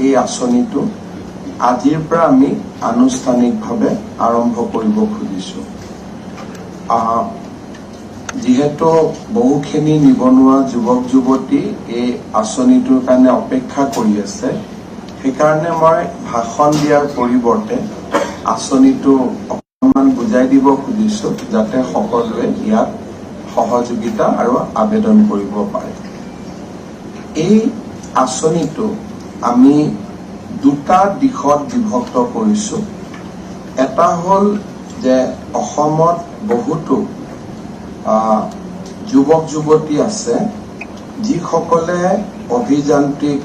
এই আঁচনিটো আজিৰ পৰা আমি আনুষ্ঠানিকভাৱে আৰম্ভ কৰিব খুজিছো। যিহেতু বহুখিনি নিবনুৱা যুৱক যুৱতী এই আঁচনিটোৰ কাৰণে অপেক্ষা কৰি আছে, সেইকাৰণে মই ভাষণ দিয়াৰ পৰিৱৰ্তে আঁচনিটো অকণমান বুজাই দিব খুজিছো, যাতে সকলোৱে ইয়াত সহযোগিতা আৰু আবেদন কৰিব পাৰে। এই আঁচনিটো আমি দুটা দিশত বিভক্ত কৰিছো। এটা হ'ল যে অসমত বহুতো যুৱক যুৱতী আছে যিসকলে অভিযান্ত্ৰিক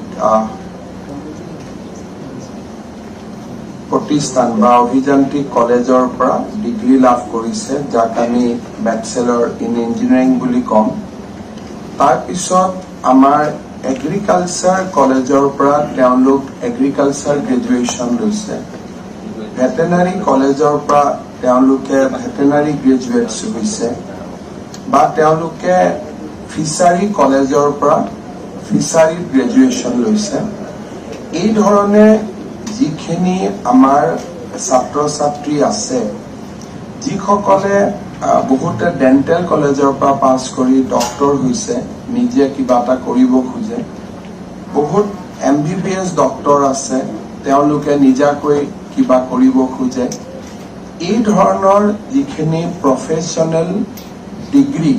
প্ৰতিষ্ঠান বা অভিযান্ত্ৰিক কলেজৰ পৰা ডিগ্ৰী লাভ কৰিছে, যাক আমি বেচেলৰ ইন ইঞ্জিনিয়াৰিং বুলি কম। তাৰপিছত আমাৰ এগ্ৰিকালচাৰ কলেজৰ পৰা তেওঁলোক এগ্ৰিকালচাৰ গ্ৰেজুৱেশ্যন লৈছে, ভেটেনাৰী কলেজৰ পৰা তেওঁলোকে ভেটেনাৰী গ্ৰেজুৱেটছ হৈছে, বা তেওঁলোকে ফিচাৰী কলেজৰ পৰা ফিচাৰী গ্ৰেজুৱেশ্যন লৈছে। এই ধৰণে যিখিনি আমাৰ ছাত্ৰ ছাত্ৰী আছে, যিসকলে বহুতে ডেণ্টেল কলেজৰ পৰা পাছ কৰি ডক্টৰ হৈছে, নিজে কিবা এটা কৰিব খোজে, বহুত MBBS ডক্টৰ আছে, তেওঁলোকে নিজাকৈ কিবা কৰিব খোজে। এই ধৰণৰ যিখিনি প্ৰফেশ্যনেল ডিগ্ৰী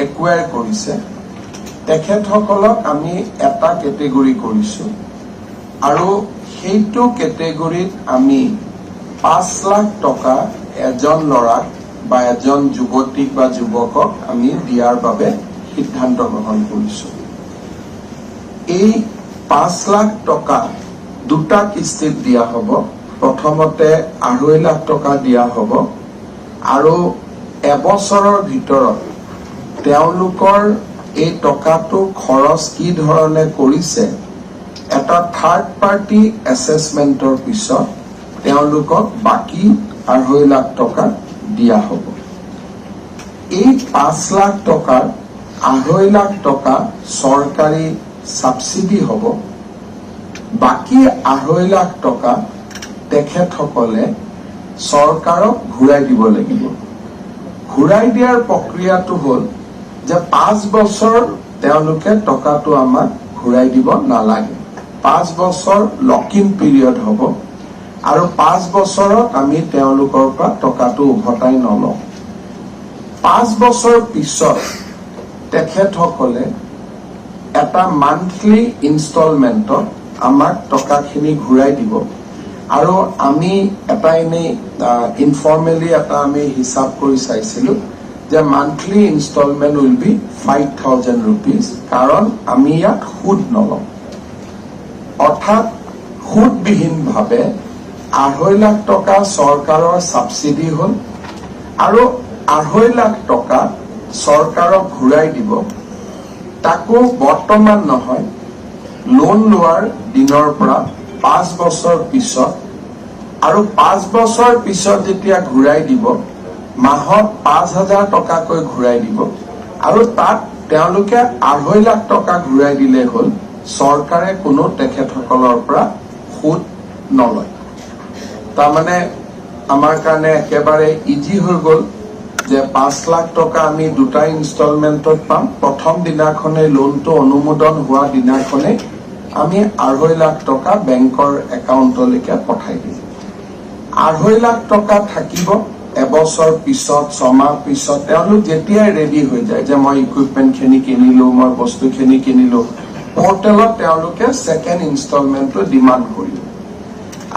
একুৱায়াৰ কৰিছে, তেখেতসকলক আমি এটা কেটেগৰী কৰিছো, আৰু সেইটো কেটেগৰীত আমি 5 লাখ টকা এজন ল'ৰাক বা এজন যুৱতীক বা যুৱকক আমি দিয়াৰ বাবে সিদ্ধান্ত গ্ৰহণ কৰিছো। এই 5 লাখ টকা দুটা কিস্তিত দিয়া হ'ব। প্ৰথমতে 2.5 লাখ টকা দিয়া হ'ব, আৰু এবছৰৰ ভিতৰত তেওঁলোকৰ এই টকাটো খৰচ কি ধৰণে কৰিছে এটা থাৰ্ড পাৰ্টি এছেছমেণ্টৰ পিছত তেওঁলোকক বাকী 2.5 লাখ টকা দিয়া হ'ব। এই 5 লাখ টকাৰ 2.5 লাখ টকা চৰকাৰী সাবসিডি হ'ব, বাকী 2.5 লাখ টকা তেখেতসকলে চৰকাৰক ঘূৰাই দিব লাগিব। ঘূৰাই দিয়াৰ প্ৰক্ৰিয়াটো হ'ল যে 5 বছৰ তেওঁলোকে টকাটো আমাক ঘূৰাই দিব নালাগে। 5 বছৰ লক-ইন পিৰিয়ড হ'ব, আৰু 5 বছৰত আমি তেওঁলোকৰ পৰা টকাটো উভতাই নলওঁ। 5 বছৰ পিছত তেখেতসকলে এটা মান্থলি ইনষ্টলমেণ্টত আমাক টকাখিনি ঘূৰাই দিব, আৰু আমি এটা এনেই ইনফৰ্মেলি এটা আমি হিচাপ কৰি চাইছিলো যে monthly instalment will be 5,000 rupees, কাৰণ আমি ইয়াত সুদ নলওঁ। অৰ্থাৎ সুদবিহীনভাৱে 2.5 লাখ টকা চৰকাৰৰ সাবসিডি হ'ল, আৰু 2.5 লাখ টকা চৰকাৰক ঘূৰাই দিব। তাকো বৰ্তমান নহয়, লোন লোৱাৰ দিনৰ পৰা 5 বছৰ পিছত, আৰু 5 বছৰ পিছত যেতিয়া ঘূৰাই দিব, মাহত 5,000 টকাকৈ ঘূৰাই দিব, আৰু তাত তেওঁলোকে 2.5 লাখ টকা ঘূৰাই দিলে হ'ল। চৰকাৰে কোনো তেখেতসকলৰ পৰা সুদ নলয়। তাৰমানে আমাৰ কাৰণে একেবাৰে ইজি হৈ গ'ল যে 5 লাখ টকা আমি দুটা ইনষ্টলমেণ্টত পাম। প্ৰথম দিনাখনে লোনটো অনুমোদন হোৱা দিনাখনে আমি 2.5 লাখ টকা বেংকৰ একাউণ্টলৈকে পঠাই দিম। 2.5 লাখ টকা থাকিব। এবছৰ পিছত, 6 মাহ পিছত তেওঁলোক যেতিয়াই ৰেডি হৈ যায় যে মই ইকুইপমেণ্টখিনি কিনিলো, মই বস্তুখিনি কিনিলো, পৰ্টেলত তেওঁলোকে ছেকেণ্ড ইনষ্টলমেণ্টটো ডিমাণ্ড কৰিব।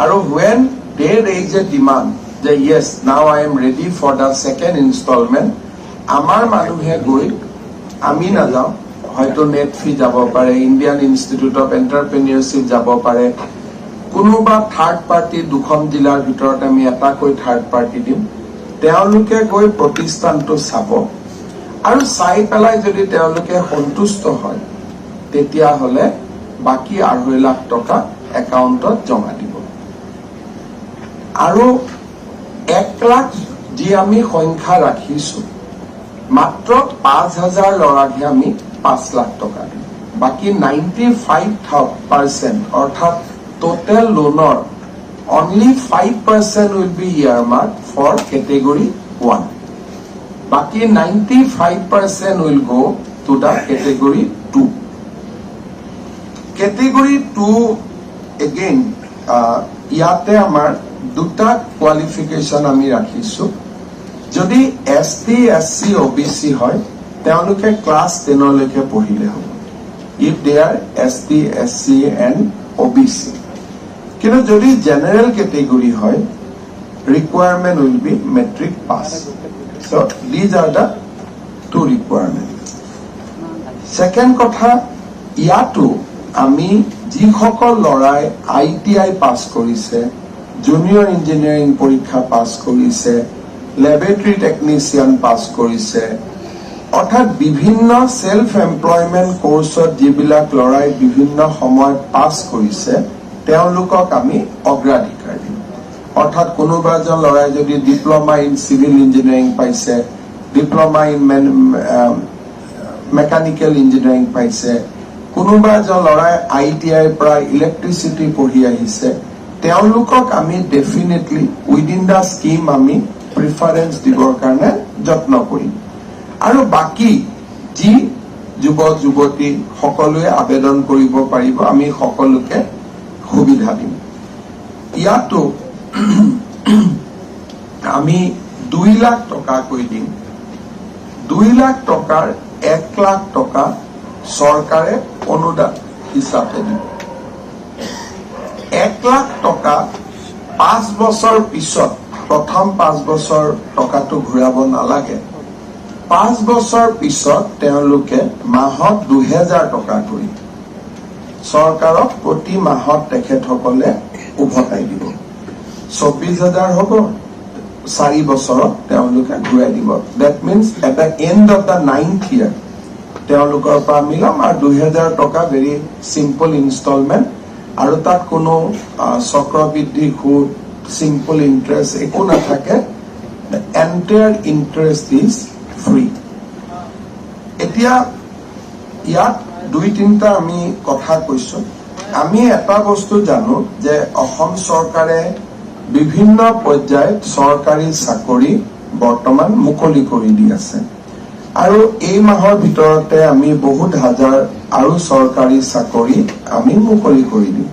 আৰু when they raise a demand যে yes now I am ready for the second instalment, আমাৰ মানুহে গৈ, আমি নাযাওঁ, হয়তো নেট ফি যাব পাৰে, ইণ্ডিয়ান ইনষ্টিটিউট অফ এণ্টাৰপ্ৰেনিয়ৰশ্বিপ যাব পাৰে, কোনোবা থাৰ্ড পাৰ্টি 2খন জিলাৰ ভিতৰত আমি এটাকৈ থাৰ্ড পাৰ্টি দিম। তেওঁলোকে গৈ প্ৰতিষ্ঠানটো চাব, আৰু চাই পেলাই যদি তেওঁলোকে সন্তুষ্ট হয়, তেতিয়াহ'লে বাকী 2.5 লাখ টকা একাউণ্টত জমা দিব। আৰু 1 লাখ যি আমি সংখ্যা ৰাখিছো, মাত্ৰ 5,000 ল'ৰাকহে আমি 5 লাখ টকা দিম। বাকি 95% অর্থাৎ total loan only 5% will be earmarked for category 1. Baki 95% will go to the category 2. Category 2 again ইয়াতে আমাৰ দুটা কোয়ালিফিকেশন আমি ৰাখিছো যদি ST SC OBC হয় তেওঁলোকে ক্লাস 10 লৈকে পঢ়িলে হ'ব if they are ST SC and OBC কিন্তু যদি জেনারেল ক্যাটেগরি হয় requirement will be metric pass. So these are the two requirements. Second কথা ইয়াতো আমি যিসকল লৰাই ITI পাস কৰিছে জুনিয়ৰ ইঞ্জিনিয়াৰিং পৰীক্ষা পাস কৰিছে ল্যাবৰেটৰী টেকনিশিয়ান পাস কৰিছে অৰ্থাৎ বিভিন্ন সেলফ এমপ্লয়মেন্ট কোৰ্সত যিবিলাক লৰাই বিভিন্ন সময়ত পাস কৰিছে তেওঁলোকক আমি অগ্ৰাধিকাৰ দিম অৰ্থাৎ কোনোবা এজন লৰাই যদি ডিপ্লোমা ইন সিভিল ইঞ্জিনিয়াৰিং পাইছে ডিপ্লোমা ইন মেকানিক্যাল ইঞ্জিনিয়াৰিং পাইছে কোনোবা এজন লৰাই ITI পৰা ইলেক্ট্ৰিসিটি পঢ়ি আহিছে তেওঁলোকক আমি ডেফিনেটলি উইদিন দা স্কিম আমি প্ৰিফাৰেন্স দিবৰ কাৰণে যত্ন কৰিম আৰু বাকি যি যুৱক যুৱতী সকলোৱে আবেদন কৰিব পাৰিব আমি সকলোকে সুবিধা দিম ইয়াতো আমি 2 লাখ টকা কৈ দিম 2 লাখ টকাৰ 1 লাখ টকা সরকারে অনুদান হিসাবে দিব 1 লাখ টকা 5 বছর পিছত প্রথম 5 বছর টকাটো ঘূৰাব নালাগে 5 বছৰ পিছত তেওঁলোকে মাহত 2000 টকা কৰি সৰকাৰক প্ৰতি মাহত তেখেতসকলে উভতাই দিব 24000 হ'ব 4 বছৰত তেওঁলোকে ঘূৰাই দিব that means at the end of the 9th year তেওঁলোকৰ পৰা মিলাম আৰু 2000 টকা ভেৰি সিম্পল ইনষ্টলমেন্ট আৰু তাত কোনো চক্ৰবৃদ্ধি সুদ সিম্পল ইন্টারেস্ট একো নাথাকে the entire interest is free এতিয়া ইয়াত 2-3টা আমি কথা কৈছো আমি এটা বস্তু জানো যে অসম চৰকাৰে বিভিন্ন পৰ্যায়ত চৰকাৰী চাকৰি বৰ্তমান মুকলি কৰি দি আছে আৰু এই মাহৰ ভিতৰতে আমি বহুত হাজাৰ আৰু চৰকাৰী চাকৰি আমি মুকলি কৰি দিম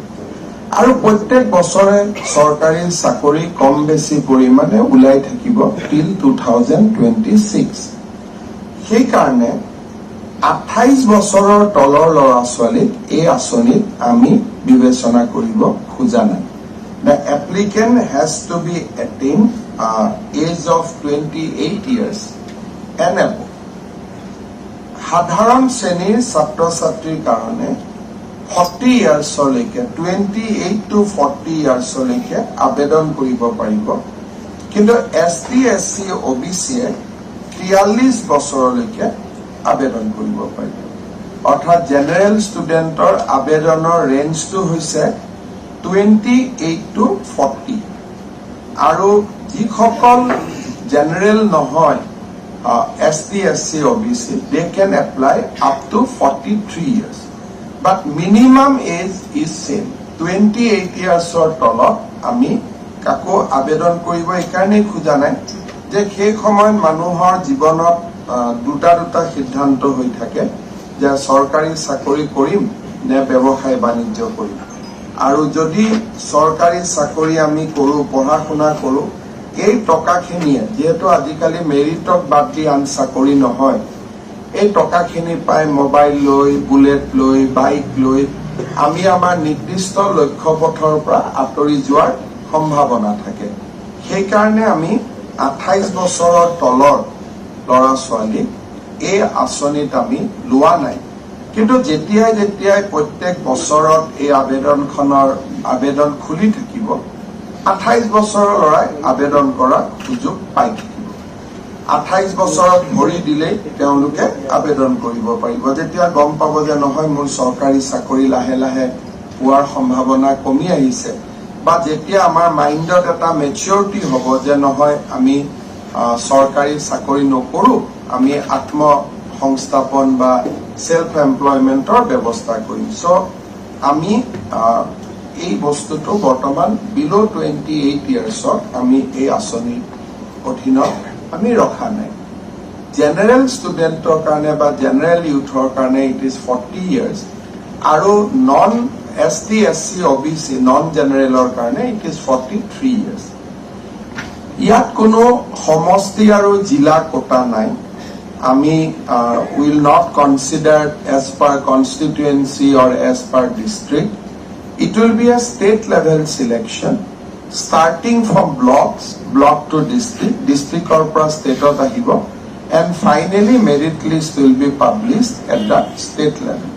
আৰু প্ৰত্যেক বছৰে চৰকাৰী চাকৰি কম বেছি পৰিমাণে উলাই থাকিব till 2026 সেই কাৰণে 28 বছৰৰ তলৰ ল'ৰা ছোৱালীক এই আঁচনিত আমি বিবেচনা কৰিব খোজা নাই the applicant has to be attained age of 28 years and above সাধাৰণ শ্ৰেণীৰ ছাত্ৰ ছাত্ৰীৰ কাৰণে 40 ইয়াৰ্ছলৈকে 28 to 40 ইয়াৰ্ছলৈকে আবেদন কৰিব পাৰিব কিন্তু ST SC OBC 43 বছৰলৈকে আবেদন কৰিব পাৰিব অৰ্থাৎ জেনাৰেল ষ্টুডেন্টৰ আবেদনৰ ৰেঞ্জটো হৈছে 28 to 40 আৰু যিসকল জেনাৰেল নহয় ST SC OBC they can apply up to 43 years but minimum age is same 28 years or তলত আমি কাকো আবেদন কৰিব একাৰণে খোজা নাই যে সেই সময়ত মানুহৰ জীৱনত দুটা সিদ্ধান্ত হৈ থাকে যে চৰকাৰী চাকৰি কৰিম নে ব্যৱসায় বাণিজ্য কৰিম আৰু যদি চৰকাৰী চাকৰি আমি কৰো পঢ়া শুনা কৰো এই টকাখিনিয়ে যেহেতু আজিকালি মেৰিটক বাদ দি আন চাকৰি নহয় এই টকাখিনি পাই মোবাইল লৈ বুলেট লৈ বাইক লৈ আমি আমাৰ নিৰ্দিষ্ট লক্ষ্য পথৰ পৰা আঁতৰি যোৱাৰ সম্ভাৱনা থাকে সেই কাৰণে আমি 28 বছৰৰ তলৰ ল'ৰা ছোৱালী এই আঁচনিত আমি লোৱা নাই কিন্তু যেতিয়াই প্ৰত্যেক বছৰত এই আবেদন খুলি থাকিব 28 বছৰৰ ল'ৰাই আবেদন কৰাৰ সুযোগ পাই থাকিব 28 বছৰত ভৰি দিলে তেওঁলোকে আবেদন কৰিব পাৰিব যেতিয়া গম পাব যে নহয় মোৰ চৰকাৰী চাকৰি লাহে লাহে পোৱাৰ সম্ভাৱনা কমি আহিছে বা যেতিয়া আমাৰ মাইণ্ডত এটা মেচিউৰিটি হ'ব যে নহয় আমি চৰকাৰী চাকৰি নকৰো আমি সংস্থাপন বা সেলফ এমপ্লয়মেন্টৰ ব্যৱস্থা কৰিম সো আমি এই বস্তুটো বৰ্তমান বিলো 28 ইয়াৰ্ছত আমি এই আঁচনিৰ অধীনত আমি ৰখা নাই জেনাৰেল ষ্টুডেণ্টৰ কাৰণে বা জেনাৰেল ইউথৰ কাৰণে ইট ইজ 40 ইয়াৰ্ছ আৰু non ST SC OBC non জেনাৰেলৰ কাৰণে ইট ইজ 43 ইয়াৰ্ছ ইয়াত কোনো সমষ্টি আৰু জিলা কোটা নাই আমি will not consider as per constituency or as per district it will be a state level selection starting from block to district or pra state ot ahibo and finally merit list will be published at the state level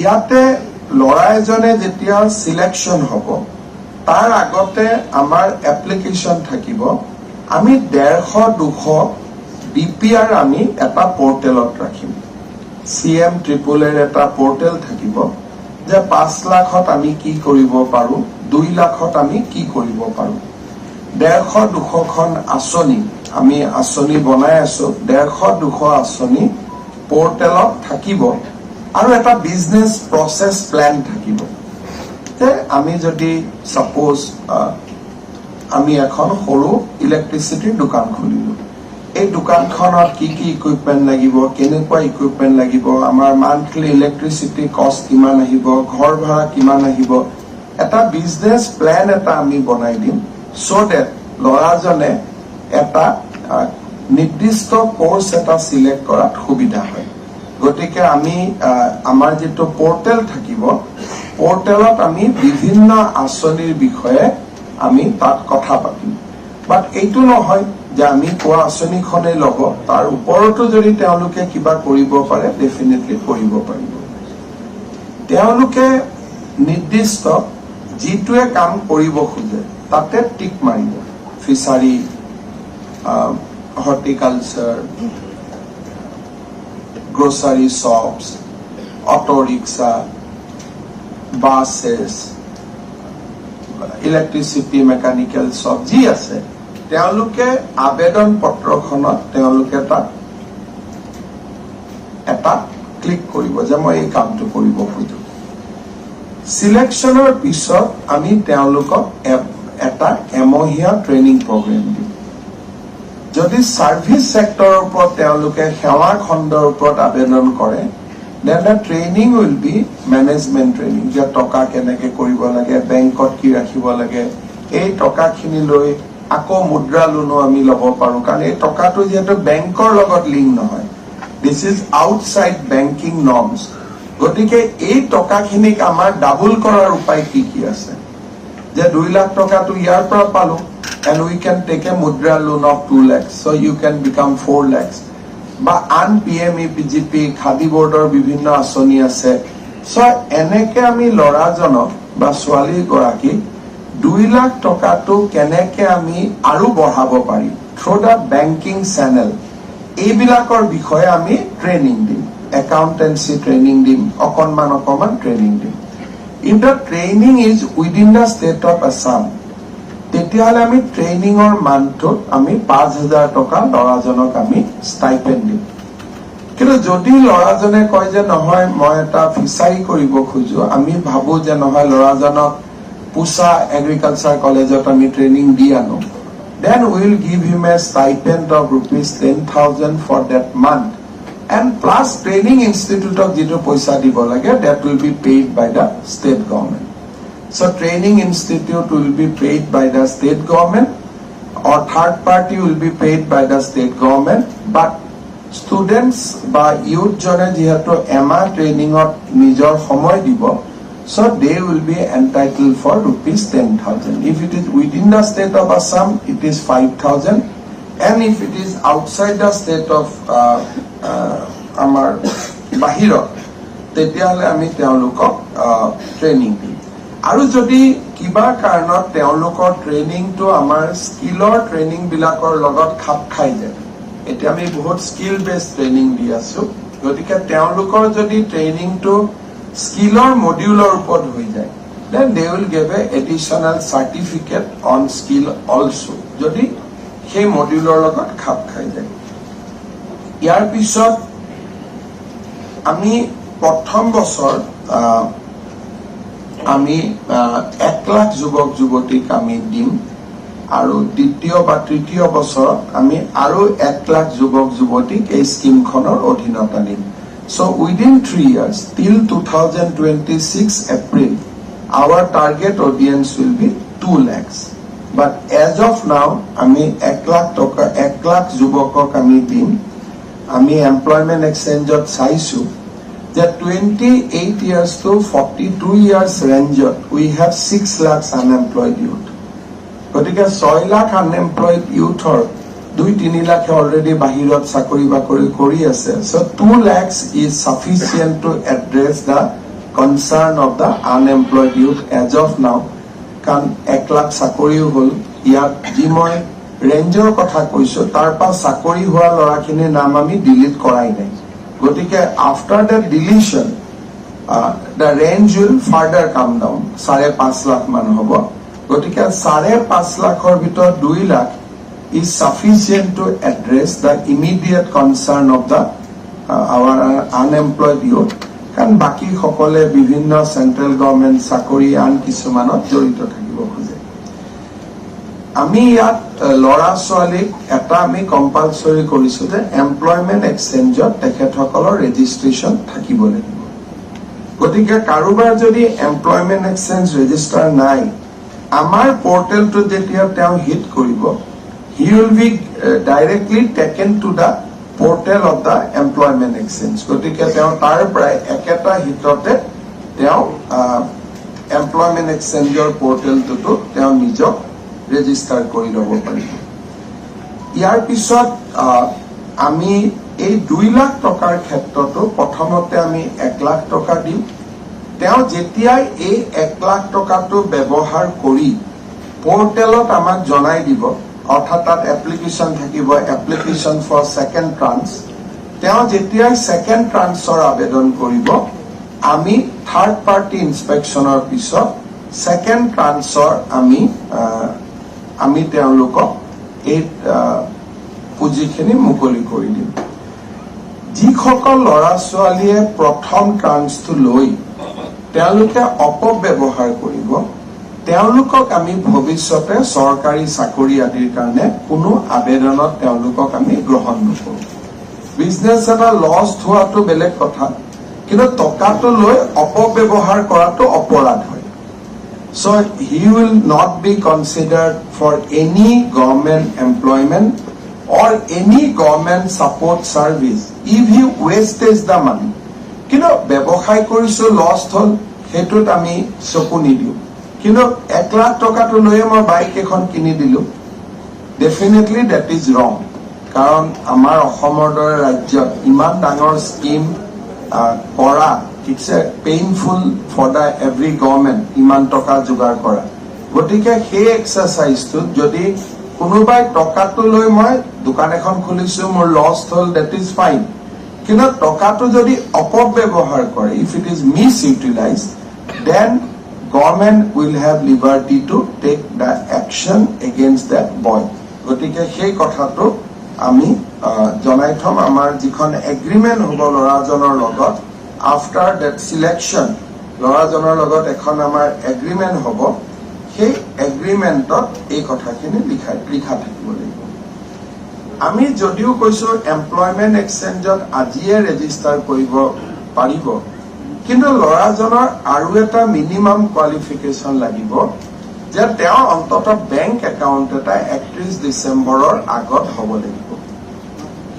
ইয়াতে লৰা এজনে যেতিয়া selection হ'ব তাৰ আগতে আমাৰ application থাকিব আমি 150-200 ডিপিআৰ আমি এটা পোৰ্টেলত ৰাখিম CM ট্ৰিপল এৰ এটা পোৰ্টেল থাকিব যে 5 লাখত আমি কি কৰিব পাৰো 2 লাখত আমি কি কৰিব পাৰো 150-200 খন আঁচনি আমি আঁচনি বনাই আছো 150-200 আঁচনি পোৰ্টেলত থাকিব আৰু এটা বিজনেস প্ৰসেস প্ল্যান থাকিব তে আমি যদি সাপোজ আমি এখন সৰু ইলেক্ট্ৰিসিটিৰ দোকান খুলিলো এই দোকানখনত কি কি ইকুইপমেন্ট লাগিব কেনেকুৱা ইকুইপমেন্ট লাগিব আমাৰ মান্থলি ইলেক্ট্ৰিসিটি কষ্ট কিমান আহিব ঘৰ ভাড়া কিমান আহিব এটা বিজনেস প্ল্যান এটা আমি বনাই দিম সো দ্যাট লৰাজনে এটা নিৰ্দিষ্ট কোৰ্স এটা সিলেক্ট কৰাত সুবিধা হয় গতিকে আমি আমাৰ যেটো পোৰ্টেল থাকিব পোৰ্টেলত আমি বিভিন্ন আঁচনিৰ বিষয়ে আমি তাত কথা পাতিম বাট এইটো নহয় যে আমি কোৱা আঁচনিখনে লব তাৰ ওপৰতো যদি তেওঁলোকে কিবা কৰিব পাৰে ডেফিনেটলি কৰিব পাৰিব তেওঁলোকে নিৰ্দিষ্ট যিটোৱে কাম কৰিব খোজে তাতে টিক মাৰিব fishery horticulture grocery shops, auto rickshaw, buses, electricity mechanical shop ji ase তেওঁলোকে আবেদন পত্ৰখনত তেওঁলোকে তাত এটা ক্লিক কৰিব যে মই এই কামটো কৰিব খুজো সিলেকশনৰ পিছত আমি তেওঁলোকক এটা এমহীয়া ট্ৰেইনিং প্ৰগ্ৰাম দিম যদি সাৰ্ভিস সেক্টৰৰ ওপৰত তেওঁলোকে সেৱা খণ্ডৰ ওপৰত আবেদন কৰে then the training will be management training যে টকা কেনেকৈ কৰিব লাগে বেংকত কি ৰাখিব লাগে এই টকাখিনি লৈ আকৌ মুদ্ৰা লোনো আমি ল'ব পাৰো কাৰণ এই টকাটো যেটো বেংকৰ লগত লিংক নহয় this is outside banking norms গতিকে এই টকাখিনিক আমাৰ ডাবল কৰাৰ উপায় কি কি আছে যে 2 লাখ টকাটো ইয়াৰ পৰা পালো and we can take a mudra loan of 2 lakhs so you can become 4 lakhs ba an PME PGP khadi board or bibhinno asoni ase so eneke ami lora jonok ba swali goraki 2 lakh toka to keneke ami aru borhabo pari through the banking channel ebilakor bikhoye ami training dim accountancy training dim okonman training dim if the training is within the state of Assam তেতিয়াহলে আমি ট্ৰেইনিংৰ মানটোত আমি 5000 টকা লৰাজনক আমি stipend দিম কিন্তু যদি লৰাজনে কয় যে নহয় মই এটা ফিচাৰী কৰিব খুজো আমি ভাবো যে নহয় লৰাজনক পুছা এগ্ৰিকালচাৰ কলেজত আমি ট্ৰেইনিং দি আনো then we will give him a stipend of rupees 10,000 for that month and plus training institute of যেটো পইচা দিব লাগে that will be paid by the state government so training institute will be paid by the state government or third party will be paid by the state government but students by youth jone jehetu ema training ot nijor samoy dibo so they will be entitled for rupees 10,000 if it is within the state of Assam it is 5,000 and if it is outside the state of amar bahiro tetiale ami teolukok training di আৰু যদি কিবা কাৰণত তেওঁলোকৰ ট্ৰেইনিংটো আমাৰ স্কিলৰ training বিলাকৰ লগত খাপ খাই যায় এটা আমি বহুত স্কিল বেস ট্ৰেইনিং দি আছো গতিকে তেওঁলোকৰ যদি ট্ৰেইনিংটো স্কিলৰ মডিউলৰ ওপৰত হৈ যায় then they will give a additional certificate on skill also যদি সেই মডিউলৰ লগত খাপ খাই যায় ইয়াৰ পিছত আমি প্ৰথম বছৰ আমি 1 লাখ যুৱক যুৱতীক আমি দিম আৰু দ্বিতীয় বা তৃতীয় বছৰত আমি আৰু 1 লাখ যুৱক যুৱতীক এই স্কিমখনৰ অধীনত আনিম। So within 3 years till 2026 April, our target audience will be 2 lakhs. But as of now, আমি 1 লাখ যুৱকক আমি দিম। আমি employment exchange চাইছো যে 28 years to 42 years range we have 6 lakhs unemployed youth. গতিকে 6 লাখ unemployed youthৰ 2-3 লাখে অলৰেডি বাহিৰত চাকৰি বাকৰি কৰি আছে। So 2 lakhs is sufficient to address the concern of the unemployed youth as of now. কাৰণ 1 লাখ চাকৰিও হ'ল, ইয়াত যি মই ৰেঞ্জৰ কথা কৈছো তাৰ পৰা চাকৰি হোৱা ল'ৰাখিনিৰ নাম আমি ডিলিট কৰাই নাই। গতিকে after the deletion the range will further কাম ডাউন, 5.5 লাখ মান হ'ব। গতিকে 5.5 লাখৰ ভিতৰত 2 lakh is sufficient to address the immediate concern of the our unemployed youth. কাৰণ বাকী সকলে বিভিন্ন চেন্ট্ৰেল গভৰ্ণমেণ্ট চাকৰি আন কিছুমানত জড়িত থাকিব খোজে। আমি ইয়াত ল'ৰা ছোৱালীক এটা আমি কম্পালচৰি কৰিছো যে এমপ্লয়মেণ্ট এক্সচেঞ্জত তেখেতসকলৰ ৰেজিষ্ট্ৰেশ্যন থাকিব লাগিব। গতিকে কাৰোবাৰ যদি এমপ্লয়মেণ্ট এক্সচেঞ্জ ৰেজিষ্টাৰ নাই, আমাৰ পৰ্টেলটো যেতিয়া তেওঁ হিট কৰিব, he will be directly taken to the portal of the employment exchange. গতিকে তেওঁ তাৰ পৰাই একেটা হিটতে তেওঁ এমপ্লয়মেণ্ট এক্সচেঞ্জৰ পৰ্টেলটোতো তেওঁ নিজক ৰেজিষ্টাৰ কৰি ল'ব পাৰিব। ইয়াৰ পিছত আমি এই 2 লাখ টকাৰ ক্ষেত্ৰতো প্ৰথমতে আমি 1 লাখ টকা দিম। তেওঁ যেতিয়াই এই 1 লাখ টকাটো ব্যৱহাৰ কৰি পৰ্টেলত আমাক জনাই দিব, অৰ্থাৎ তাত এপ্লিকেশ্যন থাকিব, এপ্লিকেশ্যন ফৰ ছেকেণ্ড ট্ৰান্স। তেওঁ যেতিয়াই ছেকেণ্ড ট্ৰান্সৰ আবেদন কৰিব, আমি থাৰ্ড পাৰ্টি ইনস্পেকশ্যনৰ পিছত ছেকেণ্ড ট্ৰান্সৰ আমি তেওঁলোকক এই পুঁজিখিনি মুকলি কৰি দিম। যিসকল ল'ৰা ছোৱালীয়ে প্ৰথম ট্ৰান্সটো লৈ তেওঁলোকে অপব্যৱহাৰ কৰিব, তেওঁলোকক আমি ভৱিষ্যতে চৰকাৰী চাকৰি আদিৰ কাৰণে কোনো আবেদনত তেওঁলোকক আমি গ্ৰহণ নকৰোঁ। বিজনেছ এটা লছ হোৱাটো বেলেগ কথা, কিন্তু টকাটো লৈ অপব্যৱহাৰ কৰাটো অপৰাধ হয়। So he will not be considered for any government employment or any government support service if he wastes the money. কিন্তু ব্যৱসায় কৰিছো, লছ হ'ল, সেইটোত আমি চকু নিদিওঁ। কিন্তু 1 লাখ টকাটো লৈয়ে মই বাইক এখন কিনি দিলো, ডেফিনেটলি ডেট ইজ ৰং। কাৰণ আমাৰ অসমৰ দৰে ৰাজ্যত ইমান ডাঙৰ স্কিম কৰা, it's a painful for the every government ইমান টকা যোগাৰ কৰা। গতিকে সেই এক্সাৰচাইজটোত যদি কোনোবাই টকাটো লৈ মই দোকান এখন খুলিছো, মোৰ লছ হ'ল, ডেট ইজ ফাইন। কিন্তু টকাটো যদি অপব্যৱহাৰ কৰে, if it is misutilise, then government will have liberty to take the action against that boy. গতিকে সেই কথাটো আমি জনাই থম। আমাৰ যিখন এগ্ৰিমেণ্ট হ'ব ল'ৰাজনৰ লগত, আফটাৰ ডেট চিলেকশ্যন ল'ৰাজনৰ লগত এখন আমাৰ এগ্ৰিমেণ্ট হ'ব, সেই এগ্ৰিমেণ্টত এই কথাখিনি লিখা থাকিব লাগিব। আমি যদিও কৈছো এমপ্লয়মেণ্ট এক্সচেঞ্জত আজিয়ে ৰেজিষ্টাৰ কৰিব পাৰিব, কিন্তু ল'ৰাজনৰ আৰু এটা মিনিমাম কোৱালিফিকেশ্যন লাগিব যে তেওঁ অন্তত বেংক একাউণ্ট এটা 31 ডিচেম্বৰৰ আগত হ'ব লাগিব।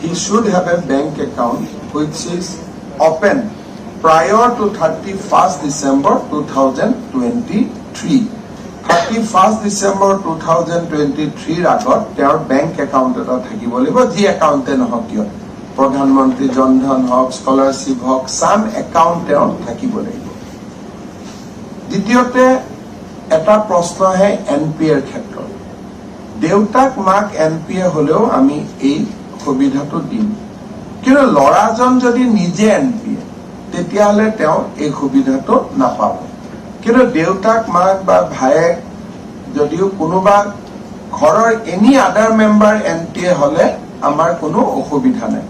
He should have a bank account which is open প্ৰায়ৰ two 31 December 2023। 31 December 2023 আগত তেওঁৰ বেংক একাউণ্ট এটা থাকিব লাগিব, যি একাউণ্টে নহওক কিয়, প্ৰধানমন্ত্ৰী জনধন হওক, স্কলাৰশ্বিপ হওক, চাম একাউণ্ট তেওঁ থাকিব লাগিব। দ্বিতীয়তে এটা প্ৰশ্ন আহে NPA ক্ষেত্ৰত। দেউতাক মাক NPA হলেও আমি এই সুবিধাটো দিম, কিন্তু ল'ৰাজন যদি নিজে NPA, তেতিয়াহ'লে তেওঁ এই সুবিধাটো নাপাব। কিন্তু দেউতাক মাক বা ভায়েক যদিও কোনোবা ঘৰৰ এনি আদাৰ মেম্বাৰ NPA হলে আমাৰ কোনো অসুবিধা নাই।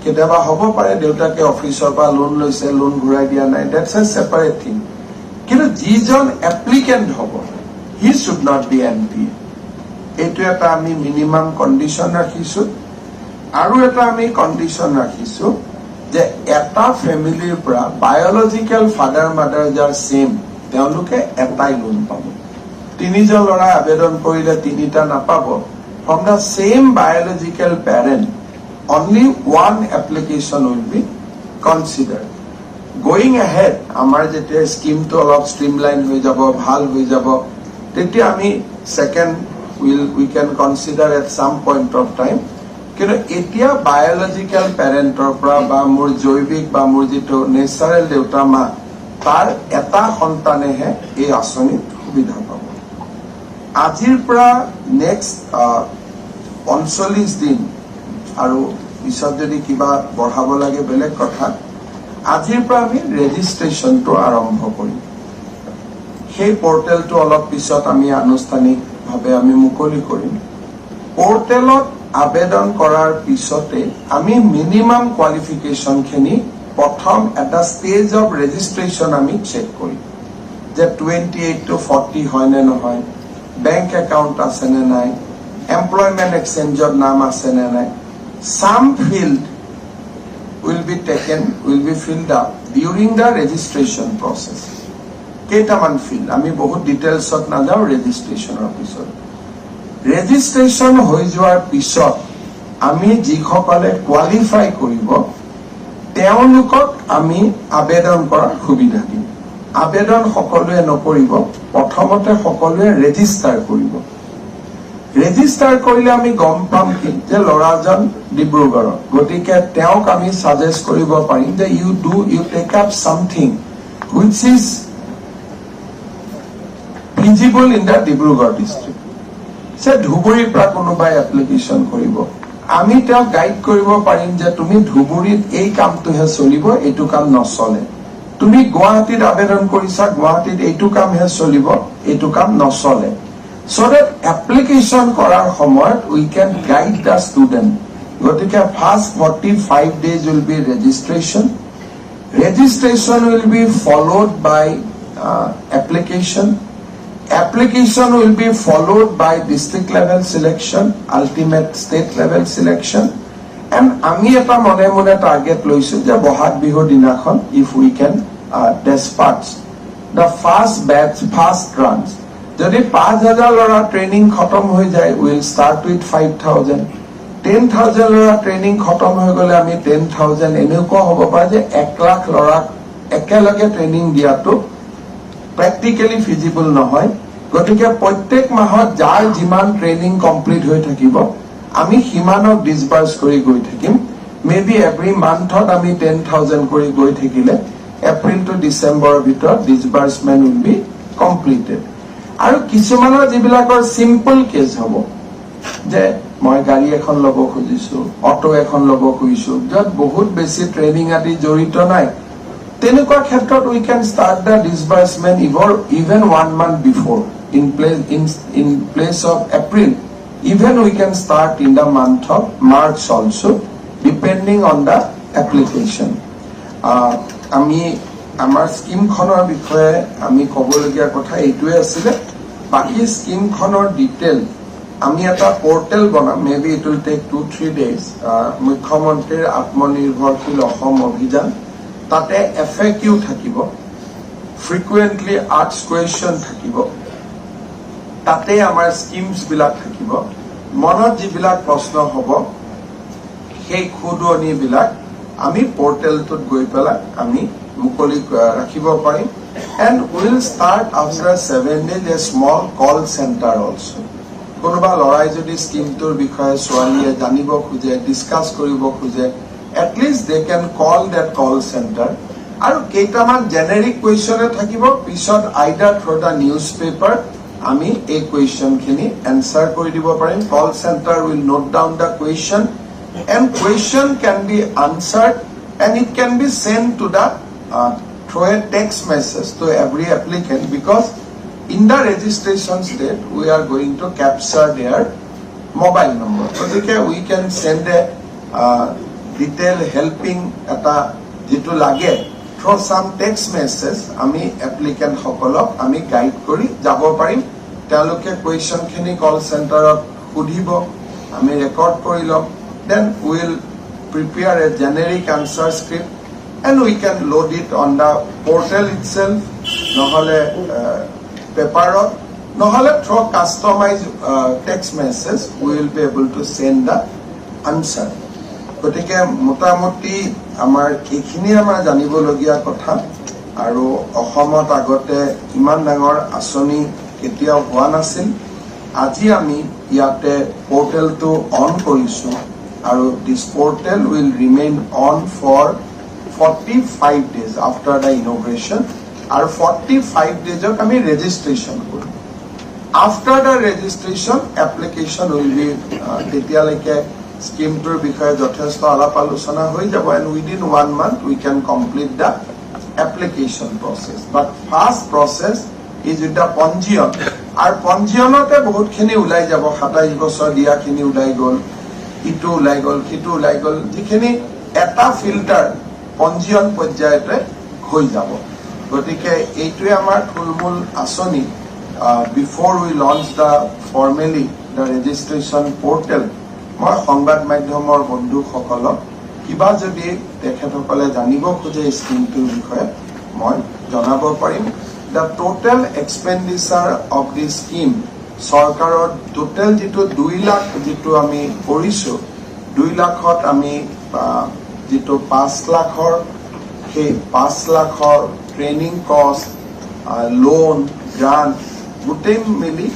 কেতিয়াবা হ'ব পাৰে দেউতাকে অফিচৰ পৰা লোন লৈছে, লোন ঘূৰাই দিয়া নাই, দ্যাটছ এ সেপাৰেট থিং। কিন্তু যিজন এপ্লিকেণ্ট হ'ব, he should not be NPA। এইটো এটা আমি মিনিমাম কণ্ডিশ্যন ৰাখিছোঁ। আৰু এটা আমি কণ্ডিশ্যন ৰাখিছোঁ যে এটা ফেমিলিৰ পৰা বায়'লজিকেল ফাদাৰ মাদাৰ যাৰ ছেম, তেওঁলোকে এটাই লোন পাব। তিনিজন ল'ৰাই আবেদন কৰিলে তিনিটা নাপাব। From the same biological parent only one application will be considered. Going ahead, আমাৰ যেতিয়া স্কিমটো অলপ ষ্ট্ৰিমলাইন হৈ যাব, ভাল হৈ যাব, তেতিয়া আমি second we can consider at some point of time. কিন্তু এতিয়া বায়'লজিকেল পেৰেণ্টৰ পৰা বা মোৰ জৈৱিক বা মোৰ যিটো নেচাৰেল দেউতা মা, তাৰ এটা সন্তানেহে এই আঁচনিত সুবিধা পাব। আজিৰ পৰা নেক্সট 39 দিন, আৰু পিছত যদি কিবা বঢ়াব লাগে বেলেগ কথা, আজিৰ পৰা আমি ৰেজিষ্ট্ৰেশ্যনটো আৰম্ভ কৰিম। সেই পৰ্টেলটো অলপ পিছত আমি আনুষ্ঠানিকভাৱে আমি মুকলি কৰিম। পৰ্টেলত আবেদন কৰাৰ পিছতে আমি মিনিমাম কোৱালিফিকেশ্যনখিনি প্ৰথম এটা ষ্টেজ অফ ৰেজিষ্ট্ৰেশ্যন আমি চেক কৰিম যে 28 to 40 হয় নে নহয়, বেংক একাউণ্ট আছে নে নাই, এমপ্লয়মেণ্ট এক্সচেঞ্জত নাম আছে নে নাই। Some field will be filled up during the registration process. কেইটামান ফিল্ড আমি বহুত ডিটেইলছত নাযাওঁ ৰেজিষ্ট্ৰেশ্যনৰ পিছত। ৰেজিষ্ট্ৰেশ্যন হৈ যোৱাৰ পিছত আমি যিসকলে কোৱালিফাই কৰিব তেওঁলোকক আমি আবেদন কৰাৰ সুবিধা দিম। আবেদন সকলোৱে নকৰিব, প্ৰথমতে সকলোৱে ৰেজিষ্টাৰ কৰিব। ৰেজিষ্টাৰ কৰিলে আমি গম পাম কি যে ল'ৰাজন ডিব্ৰুগড়ৰ, গতিকে তেওঁক আমি সাজেষ্ট কৰিব পাৰিম যে you take up something which is feasible in the Dibrugarh district. যে ধুবুৰীৰ পৰা কোনোবাই এপ্লিকেশ্যন কৰিব, আমি তেওঁক গাইড কৰিব পাৰিম যে তুমি ধুবুৰীত এই কামটোহে চলিব, এইটো কাম নচলে। তুমি গুৱাহাটীত আবেদন কৰিছা, গুৱাহাটীত এইটো কামহে চলিব, এইটো কাম নচলে। So that application কৰাৰ সময়ত we can guide the student. গতিকে first 45 days will be registration. Registration will be followed by application. Application will be followed by district level selection, ultimate state level selection. And আমি এটা মনে মনে target লৈছো যে বহাগ বিহুৰ দিনাখন if we can dispatch the first batch, first tranche. যদি 5,000 ল'ৰা ট্ৰেইনিং খতম হৈ যায়, উইল ষ্টাৰ্ট উইথ 5,000। 10,000 ল'ৰা ট্ৰেইনিং খতম হৈ গ'লে আমি 10,000। এনেকুৱা হ'ব পাৰে যে 1 লাখ ল'ৰাক একেলগে ট্ৰেইনিং দিয়াটো প্ৰেক্টিকেলি ফিজিবল নহয়। গতিকে প্ৰত্যেক মাহত যাৰ যিমান ট্ৰেইনিং কমপ্লিট হৈ থাকিব আমি সিমানক ডিছবাৰ্চ কৰি গৈ থাকিম। মে বি এভৰি মান্থত আমি 10,000 কৰি গৈ থাকিলে এপ্ৰিল টু ডিচেম্বৰৰ ভিতৰত ডিছবাৰ্চমেণ্ট উইল বি কমপ্লিটেড। আৰু কিছুমানৰ যিবিলাকৰ চিম্পল কেছ হ'ব যে মই গাড়ী এখন ল'ব খুজিছো, অটো এখন ল'ব খুজিছো, য'ত বহুত বেছি ট্ৰেইনিং আদি জড়িত নাই, তেনেকুৱা ক্ষেত্ৰত we can start the disbursement even 1 month before in place of April. Even we can start in the month of March also, depending on the application. আমি আমাৰ স্কিমখনৰ বিষয়ে আমি ক'বলগীয়া কথা এইটোৱে আছিলে। বাকী স্কিমখনৰ ডিটেইল আমি এটা পৰ্টেল বনাম, may be it will take 2-3 days। মুখ্যমন্ত্ৰীৰ আত্মনিৰ্ভৰশীল অসম অভিযান, তাতে FAQ থাকিব, ফ্ৰিকুৱেণ্টলি আস্কড কুৱেশ্যন থাকিব, তাতে আমাৰ স্কিমছ বিলাক থাকিব। মনত যিবিলাক প্ৰশ্ন হ'ব সেই খুদনিবিলাক আমি পৰ্টেলটোত গৈ পেলাই আমি মুকলি ৰাখিব পাৰিম। And will start after 7 days a small call centre also. কোনোবা ল'ৰাই যদি স্কিমটোৰ বিষয়ে ছোৱালীয়ে জানিব খোজে, ডিছকাছ কৰিব খোজে, at least they can call that call centre. আৰু কেইটামান জেনেৰিক কুৱেশ্যনে থাকিব, পিছত either through the news paper আমি এই কুৱেশ্যনখিনি এনচাৰ কৰি দিব পাৰিম। Call centre will note down the question and question can be answered and it can be sent to the through a text message to every applicant, because in the registration state we are going to capture their mobile number. So we can send a detail helping eta jitu lage through some text message ami applicant hokolok ami guide kori jabo parim teloke question khini call center kudhibo ami record korilok then we will prepare a generic answer script and we can load it on the portal itself nohole paper nohole through customized text message we will be able to send the answer গতিকে মোটামুটি আমাৰ এইখিনি আমাৰ জানিবলগীয়া কথা আৰু অসমত আগতে ইমান ডাঙৰ আঁচনি কেতিয়াও হোৱা নাছিল আজি আমি ইয়াতে পোৰ্টেলটো অন কৰিছো আৰু this portal will remain on for 45 days after the inauguration আৰু 45 daysত আমি ৰেজিষ্ট্ৰেচন কৰিম after the registration application will be তেতিয়ালৈকে scheme tour বিষয়ে যথেষ্ট আলাপ আলোচনা হৈ যাব and within 1 month we can complete the application process but first process is with the পঞ্জীয়ন আৰু পঞ্জীয়নতে বহুতখিনি ওলাই যাব 27 বছৰ দিয়া খিনি ওলাই গল ইটো ওলাই গল কিটো ওলাই গল যিখিনি এটা ফিল্টাৰ পঞ্জীয়ন পৰ্যায়তে হৈ যাব গতিকে এইটোৱে আমাৰ থুলমূল আঁচনি before we launch the formally the registration portal মই সংবাদ মাধ্যমৰ বন্ধুসকলক কিবা যদি তেখেতসকলে জানিব খোজে স্কিমটোৰ বিষয়ে মই জনাব পাৰিম the total expenditure of this scheme চৰকাৰৰ total যিটো 2 লাখ যিটো আমি কৰিছো 2 লাখত আমি যিটো 5 লাখৰ সেই 5 লাখৰ ট্ৰেইনিং কষ্ট লোন গ্ৰান্ট গোটেই মিলি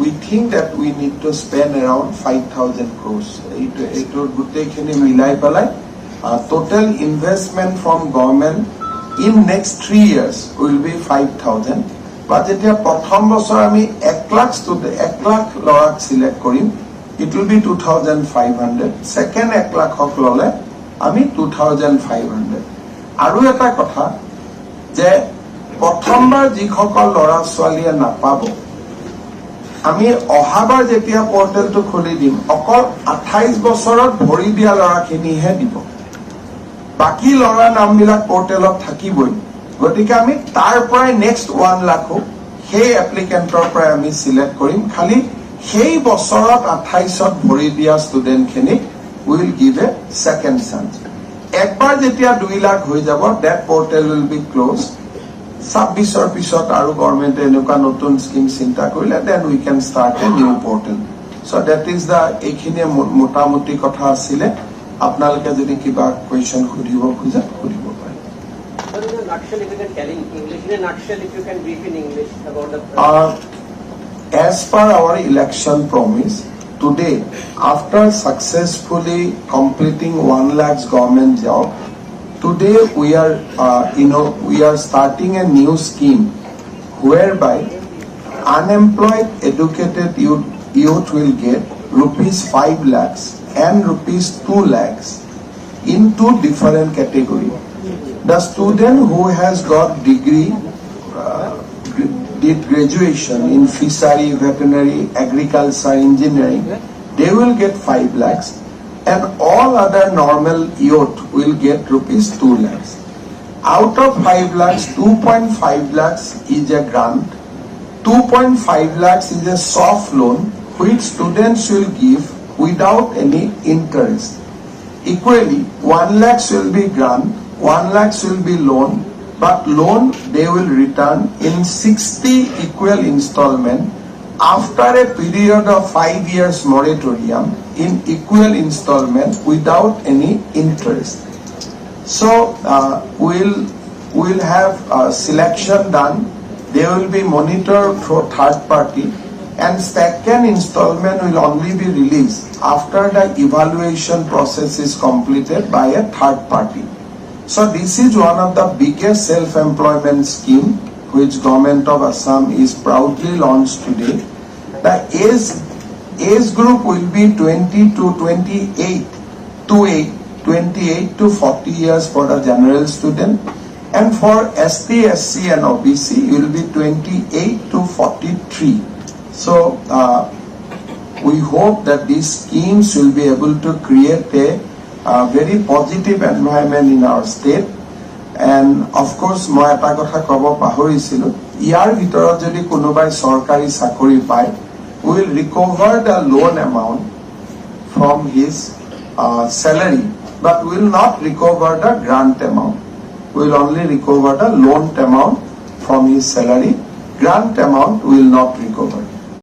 we think that we need to spend around 5,000 crores. It milai palai. Total investment from government in next 3 years will be 5,000. But jetia prothom bosor ami 1 lakh student 1 lakh lorak select korim, it will be 2,500. Second 1 lakh hok lole ami 2,500. Aru eta kotha je prothom bar jikhokol lora swaliye napabo আমি অহাবাৰ যেতিয়া পোৰ্টেলটো খুলি দিম অকল 28 বছৰত ভৰি দিয়া লৰাখিনিহে দিব বাকি লৰা নামবিলাক পোৰ্টেলত থাকিবই গতিকে আমি তাৰ পৰাই নেক্সট 1 লাখ সেই এপ্লিকেন্টৰ পৰাই আমি সিলেক্ট কৰিম খালি সেই বছৰত 28ত ভৰি দিয়া ষ্টুডেন্টখিনি will give a second chance একবাৰ যেতিয়া 2 লাখ হৈ যাব that portal will be close 26 পিছত আৰু গভৰ্নমেন্টে এনেকুৱা নতুন স্কিম চিন্তা কৰিলে then we can start a new portal so that is the এইখিনি মোটামুটি কথা আছিল আপোনালোকে যদি কিবা কোৱেশ্চন খুদিব খোজা খুদিব পাৰে as per our election promise today after successfully completing 1 lakh government job today we are starting a new scheme whereby unemployed educated youth will get rupees 5 lakhs and rupees 2 lakhs in 2 different categories. The student who has got degree did graduation in fishery, veterinary, agriculture, engineering, they will get 5 lakhs. And all other normal youth will get rupees 2 lakhs. Out of 5 lakhs, 2.5 lakhs is a grant, 2.5 lakhs is a soft loan which students will give without any interest. Equally, 1 lakhs will be grant, 1 lakhs will be loan, but loan they will return in 60 equal installment after a period of 5 years moratorium in equal installment without any interest. So we'll have selection done. They will be monitored through third party, and second installment will only be released after the evaluation process is completed by a third party. So this is one of the biggest self-employment scheme which government of Assam is proudly launched today. The age group will be 20 to 28 to 40 years for the general student, and for ST, SC and OBC it will be 28 to 43. So we hope that these schemes will be able to create a very positive environment in our state. And of course, মই এটা কথা ক'ব পাহৰিছিলো, ইয়াৰ ভিতৰত যদি কোনোবাই চৰকাৰী চাকৰি পায়, will recover the loan amount from his salary, but will not recover the grant amount. Will only recover the loan amount from his salary. Grant amount will not recover.